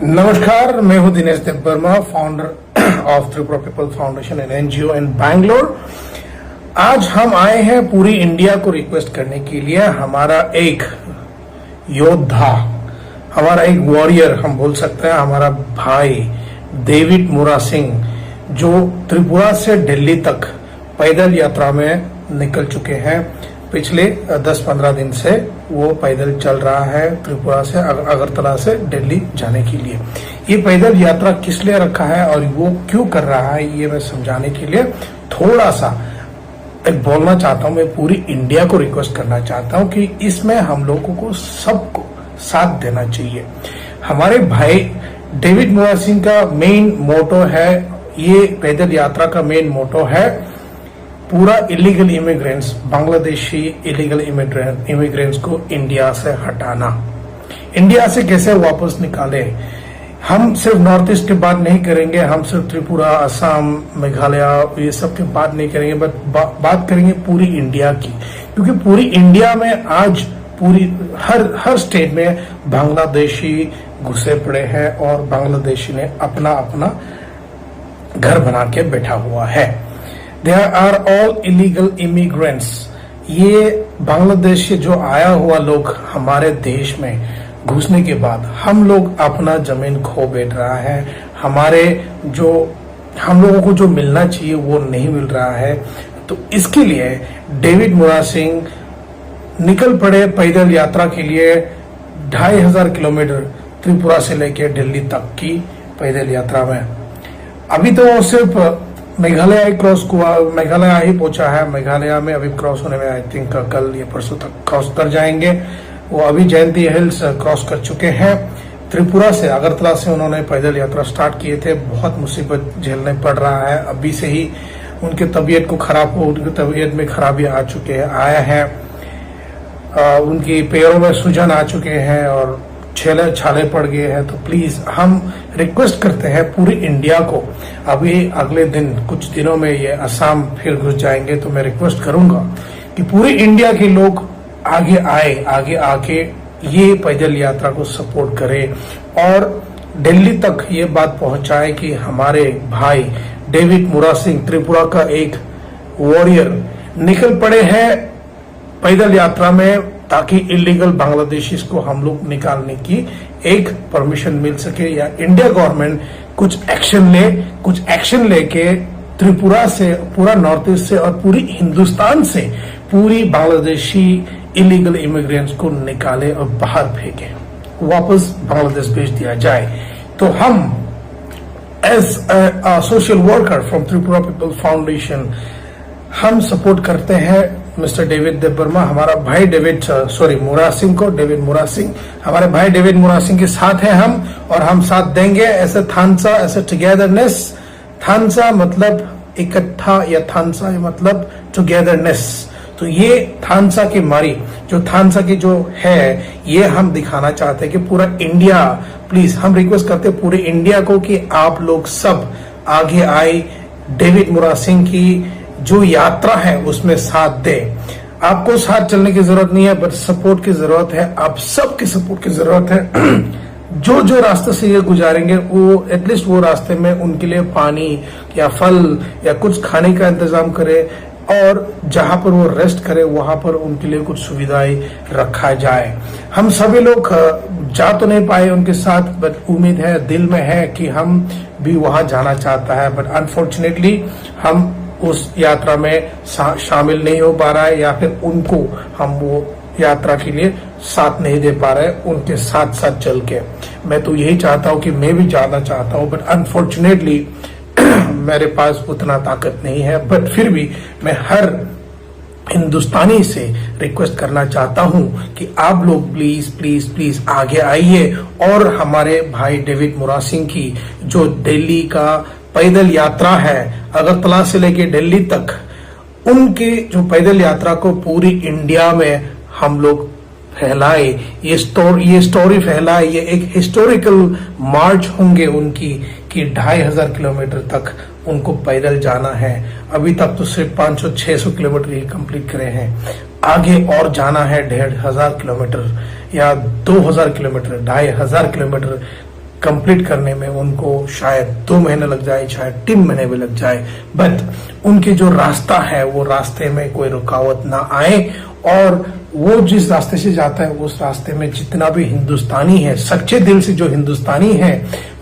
नमस्कार, मैं हूं Dinesh Dev Verma, founder of Tripura people foundation and NGO in Bangalore. आज हम आए हैं पूरी इंडिया को रिक्वेस्ट करने के लिए। हमारा एक योद्धा, हमारा एक वॉरियर हम बोल सकते हैं, हमारा भाई डेविड मुरा सिंह, जो त्रिपुरा से दिल्ली तक पैदल यात्रा में निकल चुके हैं। पिछले 10-15 दिन से वो पैदल चल रहा है त्रिपुरा से अगरतला से दिल्ली जाने के लिए। ये पैदल यात्रा किस लिए रखा है और वो क्यों कर रहा है, ये मैं समझाने के लिए थोड़ा सा बोलना चाहता हूँ। मैं पूरी इंडिया को रिक्वेस्ट करना चाहता हूँ कि इसमें हम लोगों को सबको साथ देना चाहिए। हमारे भाई डेविड मुरा सिंह का मेन मोटो है, ये पैदल यात्रा का मेन मोटो है पूरा illegal immigrants, Bangladeshi illegal immigrants को इंडिया से हटाना। इंडिया से कैसे वापस निकाले। हम सिर्फ नॉर्थ ईस्ट की बात नहीं करेंगे, हम सिर्फ त्रिपुरा, असम, मेघालय ये सब की बात नहीं करेंगे, बट बात करेंगे पूरी इंडिया की। क्योंकि पूरी इंडिया में आज पूरी हर स्टेट में बांग्लादेशी घुसे पड़े हैं और बांग्लादेशी ने अपना अपना घर बना के बैठा हुआ है। There are all illegal immigrants। ये बांग्लादेश से जो आया हुआ लोग हमारे देश में घुसने के बाद हम लोग अपना जमीन खो बैठ रहा है। हम लोगों को जो मिलना चाहिए वो नहीं मिल रहा है। तो इसके लिए डेविड मुरा सिंह निकल पड़े पैदल यात्रा के लिए। 2500 किलोमीटर त्रिपुरा से लेकर दिल्ली तक की पैदल यात्रा में। अभी तो वो सिर्फ मेघालय ही पहुंचा है। मेघालय में अभी क्रॉस होने में आई थिंक कल या परसों तक क्रॉस कर जाएंगे। वो अभी जयंती हिल्स क्रॉस कर चुके हैं। त्रिपुरा से, अगरतला से उन्होंने पैदल यात्रा स्टार्ट किए थे। बहुत मुसीबत झेलने पड़ रहा है। अभी से ही उनकी तबीयत उनकी तबीयत में खराबी आया है। उनकी पैरों में सूजन आ चुके हैं और छाले पड़ गए हैं। तो प्लीज हम रिक्वेस्ट करते हैं पूरी इंडिया को। अभी अगले दिन कुछ दिनों में ये असम फिर घुस जाएंगे, तो मैं रिक्वेस्ट करूंगा कि पूरी इंडिया के लोग आगे आके ये पैदल यात्रा को सपोर्ट करें और दिल्ली तक ये बात पहुंचाए कि हमारे भाई डेविड मुरा सिंह, त्रिपुरा का एक वॉरियर, निकल पड़े हैं पैदल यात्रा में, ताकि इलीगल बांग्लादेशीज को हम लोग निकालने की एक परमिशन मिल सके, या इंडिया गवर्नमेंट कुछ एक्शन लेके त्रिपुरा से, पूरा नॉर्थ ईस्ट से और पूरी हिंदुस्तान से पूरी बांग्लादेशी इलीगल इमिग्रेंट्स को निकाले और बाहर फेंके, वापस बांग्लादेश भेज दिया जाए। तो हम as a social worker from Tripura people foundation हम सपोर्ट करते हैं मिस्टर डेविड देव वर्मा, हमारा भाई डेविड मुरा सिंह हमारे भाई डेविड मुरा सिंह के साथ हैं हम, और हम साथ देंगे ऐसे थानसा, ऐसे टुगेदरनेस। थानसा मतलब इकट्ठा, या थानसा मतलब टुगेदरनेस। तो ये थानसा की मारी, जो थानसा की जो है, ये हम दिखाना चाहते हैं कि पूरा इंडिया, प्लीज हम रिक्वेस्ट करते हैं पूरे इंडिया को कि आप लोग सब आगे आए, डेविड मुरा सिंह की जो यात्रा है उसमें साथ दे। आपको साथ चलने की जरूरत नहीं है, बट सपोर्ट की जरूरत है। आप सबके सपोर्ट की जरूरत है। जो रास्ते से ये गुजारेंगे, वो एटलीस्ट वो रास्ते में उनके लिए पानी या फल या कुछ खाने का इंतजाम करे, और जहां पर वो रेस्ट करे वहां पर उनके लिए कुछ सुविधाएं रखा जाए। हम सभी लोग जा तो नहीं पाए उनके साथ, बट उम्मीद है, दिल में है कि हम भी वहां जाना चाहता है, बट अनफॉर्चुनेटली हम उस यात्रा में शामिल नहीं हो पा रहा है, या फिर उनको हम वो यात्रा के लिए साथ नहीं दे पा रहे उनके साथ चल के। मैं तो यही चाहता हूं कि मैं भी जाना चाहता हूं, बट अनफॉर्चुनेटली मेरे पास उतना ताकत नहीं है। बट फिर भी मैं हर हिंदुस्तानी से रिक्वेस्ट करना चाहता हूं कि आप लोग प्लीज आगे आइए, और हमारे भाई डेविड मुरा सिंह की जो दिल्ली का पैदल यात्रा है, अगरतला से लेके दिल्ली तक, उनके जो पैदल यात्रा को पूरी इंडिया में हम लोग फैलाए, ये स्टोरी फैलाए। ये एक हिस्टोरिकल मार्च होंगे उनकी, कि 2500 किलोमीटर तक उनको पैदल जाना है। अभी तक तो सिर्फ 500-600 किलोमीटर ही कंप्लीट करे हैं। आगे और जाना है 1500 किलोमीटर या 2000 किलोमीटर, 2500 किलोमीटर कंप्लीट करने में उनको शायद 2 महीने लग जाए, शायद 3 महीने भी लग जाए, बट उनके जो रास्ता है वो रास्ते में कोई रुकावट ना आए, और वो जिस रास्ते से जाता है उस रास्ते में जितना भी हिंदुस्तानी है, सच्चे दिल से जो हिंदुस्तानी है,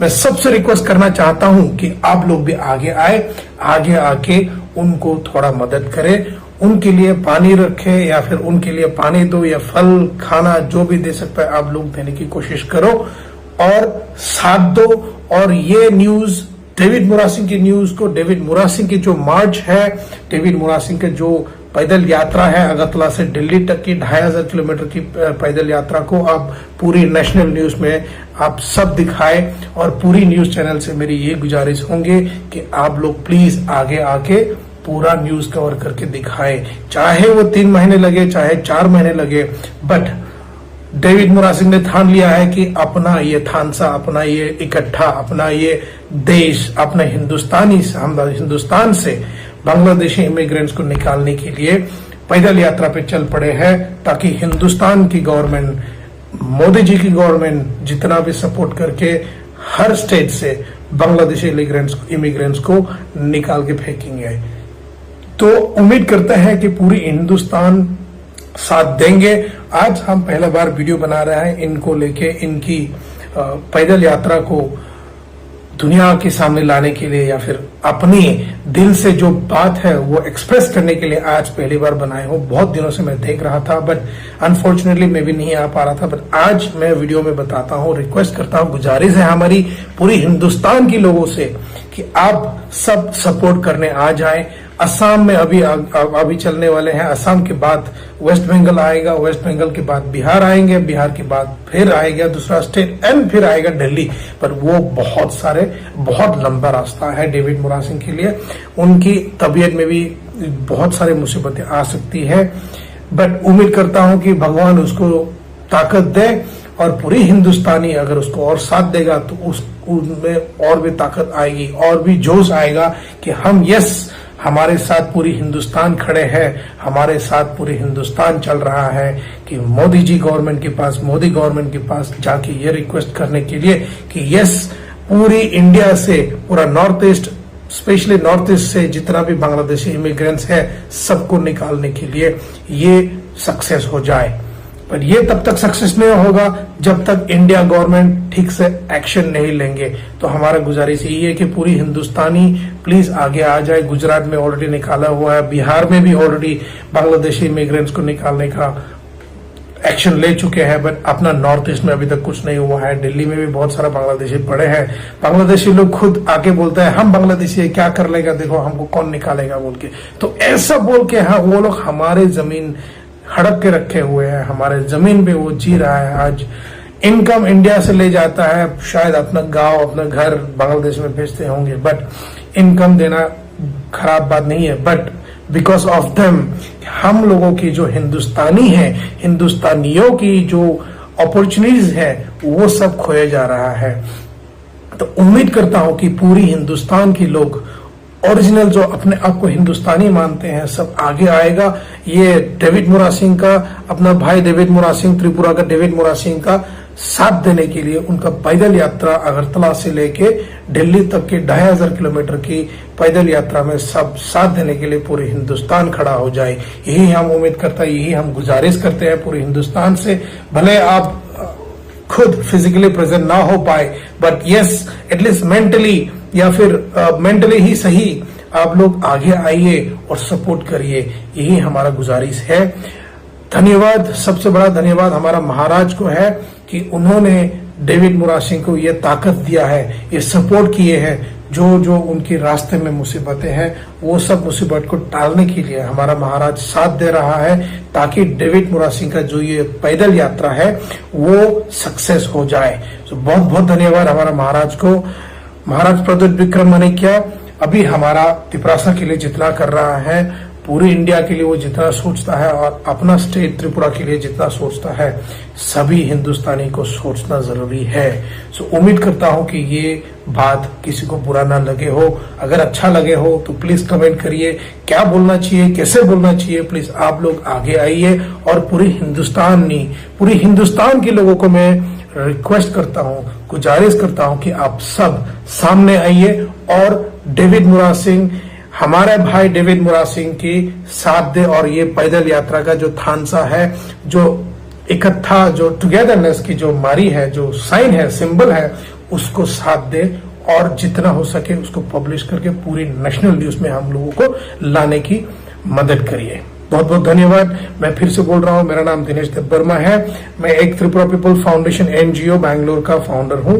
मैं सबसे रिक्वेस्ट करना चाहता हूं कि आप लोग भी आगे आए, आगे आके उनको थोड़ा मदद करें, उनके लिए पानी रखे या फिर उनके लिए पानी दो या फल खाना जो भी दे सकता है आप लोग देने की कोशिश करो और साथ दो। और ये न्यूज डेविड मोरा सिंह की न्यूज को, डेविड मोरा सिंह की जो मार्च है, डेविड मोरा सिंह के जो पैदल यात्रा है अगरतला से दिल्ली तक की 2500 किलोमीटर की पैदल यात्रा को आप पूरी नेशनल न्यूज में आप सब दिखाए, और पूरी न्यूज चैनल से मेरी ये गुजारिश होंगे कि आप लोग प्लीज आगे आके पूरा न्यूज कवर करके दिखाए, चाहे वो 3 महीने लगे चाहे 4 महीने लगे, बट डेविड मोरा सिंह ने ठान लिया है कि अपना ये थानसा, अपना ये इकट्ठा, अपना ये देश, अपने हिंदुस्तान से बांग्लादेशी इमिग्रेंट्स को निकालने के लिए पैदल यात्रा पे चल पड़े हैं, ताकि हिंदुस्तान की गवर्नमेंट, मोदी जी की गवर्नमेंट जितना भी सपोर्ट करके हर स्टेट से बांग्लादेशी इमिग्रेंट्स को निकाल के फेंकेंगे। तो उम्मीद करते हैं कि पूरी हिंदुस्तान साथ देंगे। आज हम पहला बार वीडियो बना रहे हैं इनको लेके, इनकी पैदल यात्रा को दुनिया के सामने लाने के लिए, या फिर अपनी दिल से जो बात है वो एक्सप्रेस करने के लिए आज पहली बार बनाए हो। बहुत दिनों से मैं देख रहा था बट अनफॉर्चुनेटली मैं भी नहीं आ पा रहा था, बट आज मैं वीडियो में बताता हूँ, रिक्वेस्ट करता हूँ, गुजारिश है हमारी पूरी हिंदुस्तान के लोगों से कि आप सब सपोर्ट करने आ जाएं। असम में अभी चलने वाले हैं, असम के बाद वेस्ट बंगाल आएगा, वेस्ट बंगाल के बाद बिहार आएंगे, बिहार के बाद फिर आएगा दूसरा स्टेट एंड फिर आएगा दिल्ली। पर वो बहुत लंबा रास्ता है डेविड मोरा सिंह के लिए, उनकी तबीयत में भी बहुत सारी मुसीबतें आ सकती है, बट उम्मीद करता हूं कि भगवान उसको ताकत दे, और पूरी हिंदुस्तानी अगर उसको और साथ देगा तो उसमें और भी ताकत आएगी, और भी जोश आएगा कि हम हमारे साथ पूरी हिंदुस्तान खड़े हैं, हमारे साथ पूरी हिंदुस्तान चल रहा है कि मोदी गवर्नमेंट के पास जाके ये रिक्वेस्ट करने के लिए कि पूरी इंडिया से, पूरा north east, specially north east से जितना भी बांग्लादेशी इमिग्रेंट्स है सबको निकालने के लिए ये सक्सेस हो जाए। पर ये तब तक सक्सेस नहीं होगा जब तक इंडिया गवर्नमेंट ठीक से एक्शन नहीं लेंगे। तो हमारा गुजारिश यही है कि पूरी हिंदुस्तानी प्लीज आगे आ जाए। गुजरात में ऑलरेडी निकाला हुआ है, बिहार में भी ऑलरेडी बांग्लादेशी इमिग्रेंट्स को निकालने का एक्शन ले चुके हैं, बट अपना नॉर्थ ईस्ट में अभी तक कुछ नहीं हुआ है। दिल्ली में भी बहुत सारा बांग्लादेशी पड़े हैं। बांग्लादेशी लोग खुद आके बोलते हैं हम बांग्लादेशी है, क्या कर लेगा, देखो हमको कौन निकालेगा बोल के। तो ऐसा बोल के हाँ, वो लोग हमारे जमीन हड़प के रखे हुए हैं, हमारे जमीन पे वो जी रहा है। आज इनकम इंडिया से ले जाता है, शायद अपना गांव, अपना घर बांग्लादेश में भेजते होंगे, बट इनकम देना खराब बात नहीं है, बट बिकॉज ऑफ देम हम लोगों की जो हिंदुस्तानी है, हिंदुस्तानियों की जो अपॉर्चुनिटीज है वो सब खोया जा रहा है। तो उम्मीद करता हूं कि पूरी हिंदुस्तान के लोग, ओरिजिनल जो अपने आप को हिंदुस्तानी मानते हैं, सब आगे आएगा। ये डेविड मोरा सिंह का, अपना भाई डेविड मोरा सिंह, त्रिपुरा का डेविड मोरा सिंह का साथ देने के लिए, उनका पैदल यात्रा अगरतला से लेके दिल्ली तक के 2500 किलोमीटर की पैदल यात्रा में सब साथ देने के लिए पूरे हिंदुस्तान खड़ा हो जाए। यही हम उम्मीद करते हैं, यही हम गुजारिश करते हैं पूरे हिंदुस्तान से। भले आप खुद फिजिकली प्रेजेंट ना हो पाए, बट एटलीस्ट मेंटली या फिर मेंटली ही सही आप लोग आगे आइए और सपोर्ट करिए, यही हमारा गुजारिश है। धन्यवाद, सबसे बड़ा धन्यवाद हमारा महाराज को है कि उन्होंने डेविड मोरा सिंह को ये ताकत दिया है, ये सपोर्ट किए हैं। जो उनके रास्ते में मुसीबतें हैं वो सब मुसीबत को टालने के लिए हमारा महाराज साथ दे रहा है, ताकि डेविड मोरा सिंह का जो ये पैदल यात्रा है वो सक्सेस हो जाए। तो बहुत बहुत धन्यवाद हमारा महाराज को। महाराज प्रद्युत विक्रम माणिक्य अभी हमारा तिपरासा के लिए जितना कर रहा है, पूरी इंडिया के लिए वो जितना सोचता है, और अपना स्टेट त्रिपुरा के लिए जितना सोचता है, सभी हिंदुस्तानी को सोचना जरूरी है। सो उम्मीद करता हूं कि ये बात किसी को बुरा ना लगे हो। अगर अच्छा लगे हो तो प्लीज कमेंट करिए, क्या बोलना चाहिए, कैसे बोलना चाहिए। प्लीज आप लोग आगे आइए, और पूरी हिंदुस्तान के लोगों को मैं रिक्वेस्ट करता हूं, गुजारिश करता हूं कि आप सब सामने आइए और डेविड मुराद सिंह, हमारे भाई डेविड मुराद सिंह की साथ दे और ये पैदल यात्रा का जो थानसा है, जो इकट्ठा, जो टुगेदरनेस की जो मारी है, जो साइन है, सिंबल है, उसको साथ दे और जितना हो सके उसको पब्लिश करके पूरी नेशनल न्यूज में हम लोगों को लाने की मदद करिए। बहुत बहुत धन्यवाद। मैं फिर से बोल रहा हूं, मेरा नाम दिनेश देबबर्मा है। मैं एक Tripura people foundation NGO Bangalore का फाउंडर हूं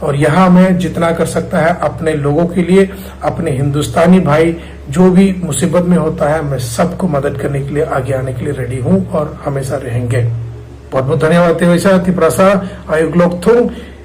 और यहां मैं जितना कर सकता है अपने लोगों के लिए, अपने हिंदुस्तानी भाई जो भी मुसीबत में होता है, मैं सबको मदद करने के लिए आगे आने के लिए रेडी हूं और हमेशा रहेंगे। बहुत बहुत धन्यवाद। त्रिप्रसा आयुग लोक थुंग